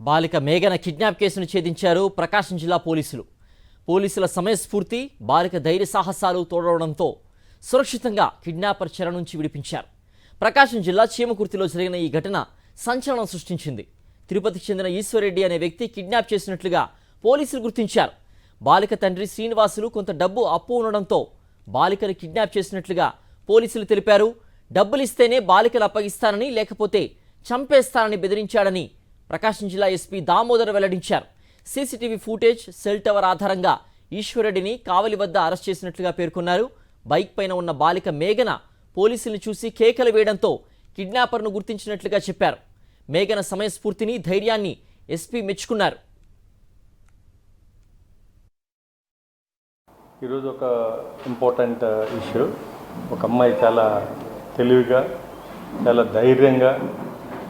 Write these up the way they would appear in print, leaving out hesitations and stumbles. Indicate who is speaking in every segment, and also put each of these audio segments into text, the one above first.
Speaker 1: బాలిక మేఘన కిడ్నాప్ కేసును ఛేదించారు ప్రకాశం జిల్లా పోలీసులు. పోలీసుల సమయస్ఫూర్తి, బాలిక ధైర్య సాహసాలు తోడవడంతో సురక్షితంగా కిడ్నాపర్ చెర నుంచి విడిపించారు. ప్రకాశం జిల్లా చీమకుర్తిలో జరిగిన ఈ ఘటన సంచలనం సృష్టించింది. తిరుపతికి చెందిన ఈశ్వర్రెడ్డి అనే వ్యక్తి కిడ్నాప్ చేసినట్లుగా పోలీసులు గుర్తించారు. బాలిక తండ్రి శ్రీనివాసులు కొంత డబ్బు అప్పు ఉండడంతో బాలికను కిడ్నాప్ చేసినట్లుగా పోలీసులు తెలిపారు. డబ్బులిస్తేనే బాలికలు అప్పగిస్తానని, లేకపోతే చంపేస్తానని బెదిరించాడని ప్రకాశం జిల్లా ఎస్పీ దామోదర్ వెల్లడించారు. సీసీటీవీ ఫుటేజ్, సెల్ టవర్ ఆధారంగా ఈశ్వర్రెడ్డిని కావలి వద్ద అరెస్ట్ చేసినట్లుగా పేర్కొన్నారు. బైక్ పైన ఉన్న బాలిక మేఘన పోలీసుల్ని చూసి కేకలు వేయడంతో కిడ్నాపర్ను గుర్తించినట్లుగా చెప్పారు. మేఘన సమయస్ఫూర్తిని, ధైర్యాన్ని ఎస్పీ మెచ్చుకున్నారు.
Speaker 2: ఈరోజు ఒక ఇంపార్టెంట్ ఇష్యూ. ఒక అమ్మాయి చాలా తెలివిగా, చాలా ధైర్యంగా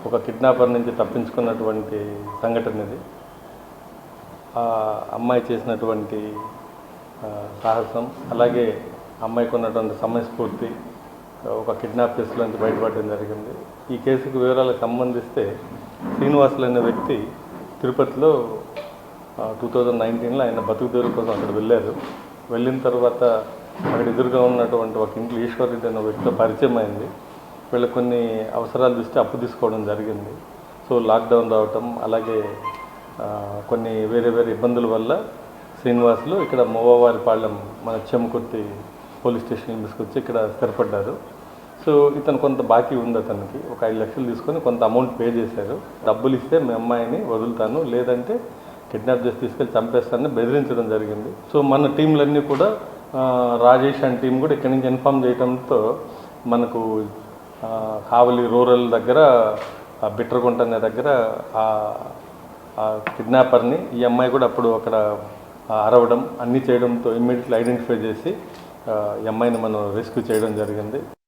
Speaker 2: ఒక కిడ్నాపర్ నుంచి తప్పించుకున్నటువంటి సంఘటన ఇది. ఆ అమ్మాయి చేసినటువంటి సాహసం, అలాగే అమ్మాయికి ఉన్నటువంటి సమయస్ఫూర్తి ఒక కిడ్నాప్ కేసులో నుంచి బయటపడడం జరిగింది. ఈ కేసుకు వివరాలకు సంబంధిస్తే శ్రీనివాసులు అనే వ్యక్తి తిరుపతిలో 2019లో ఆయన బతుకుదేరు కోసం అక్కడ వెళ్ళారు. వెళ్ళిన తర్వాత అక్కడ ఎదురుగా ఉన్నటువంటి ఒక ఇంట్లో ఈశ్వర్రెడ్డి అనే వ్యక్తితో పరిచయం అయింది. వీళ్ళకి కొన్ని అవసరాలు చూస్తే అప్పు తీసుకోవడం జరిగింది. సో లాక్డౌన్ రావటం, అలాగే కొన్ని వేరే ఇబ్బందుల వల్ల శ్రీనివాసులు ఇక్కడ మోవావారిపాలెం మన చీమకుర్తి పోలీస్ స్టేషన్కి తీసుకొచ్చి ఇక్కడ స్థిరపడ్డారు. సో ఇతను కొంత బాకీ ఉంది, అతనికి ఒక 5 లక్షలు తీసుకొని కొంత అమౌంట్ పే చేశారు. డబ్బులు ఇస్తే మీ అమ్మాయిని వదులుతాను, లేదంటే కిడ్నాప్ చేసి తీసుకెళ్ళి చంపేస్తానని బెదిరించడం జరిగింది. సో మన టీంలన్నీ కూడా రాజేష్ అండ్ టీం కూడా ఇక్కడి నుంచి ఇన్ఫామ్ చేయడంతో మనకు కావలి రూరల్ దగ్గర బిట్రగుంట అనే దగ్గర కిడ్నాపర్ని, ఈ అమ్మాయి కూడా అప్పుడు అక్కడ అరవడం అన్నీ చేయడంతో ఇమ్మీడియట్లీ ఐడెంటిఫై చేసి ఈ అమ్మాయిని మనం రెస్క్యూ చేయడం జరిగింది.